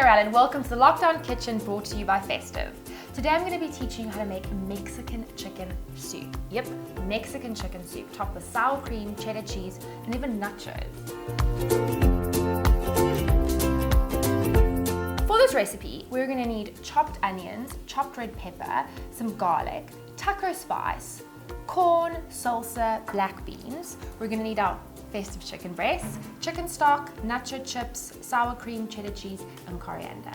Sorrel and welcome to the Lockdown Kitchen brought to you by Festive. Today I'm going to be teaching you how to make Mexican chicken soup. Yep, Mexican chicken soup topped with sour cream, cheddar cheese and even nachos. For this recipe, we're going to need chopped onions, chopped red pepper, some garlic, taco spice, corn, salsa, black beans. We're going to need our festive chicken breasts, chicken stock, nacho chips, sour cream, cheddar cheese, and coriander.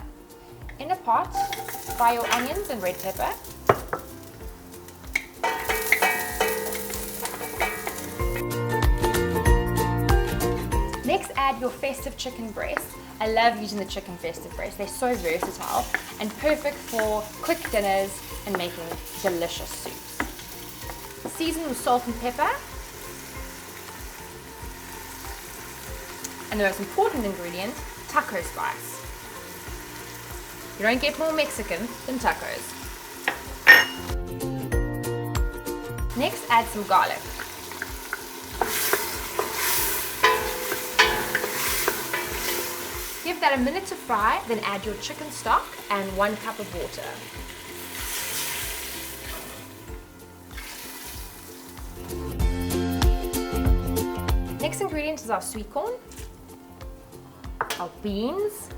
In a pot, fry your onions and red pepper. Next, add your festive chicken breasts. I love using the chicken festive breasts. They're so versatile and perfect for quick dinners and making delicious soups. Season with salt and pepper. And the most important ingredient, taco spice. You don't get more Mexican than tacos. Next, add some garlic. Give that a minute to fry, then add your chicken stock and 1 cup of water. Next ingredient is our sweet corn, our beans,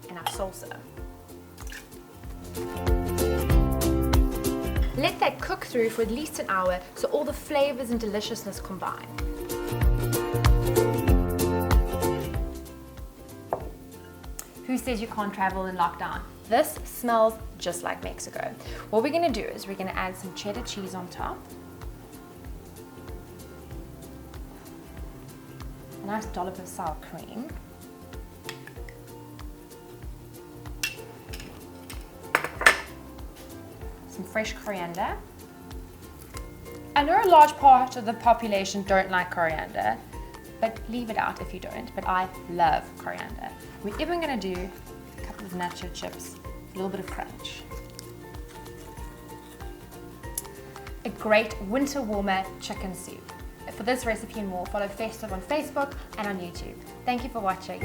and our salsa. Let that cook through for at least an hour so all the flavors and deliciousness combine. Who says you can't travel in lockdown? This smells just like Mexico. What we're gonna do is we're gonna add some cheddar cheese on top. A nice dollop of sour cream. Some fresh coriander. I know a large part of the population don't like coriander, but leave it out if you don't, but I love coriander. We're even gonna do a couple of nacho chips, a little bit of crunch. A great winter warmer chicken soup. For this recipe and more, follow Festive on Facebook and on YouTube. Thank you for watching.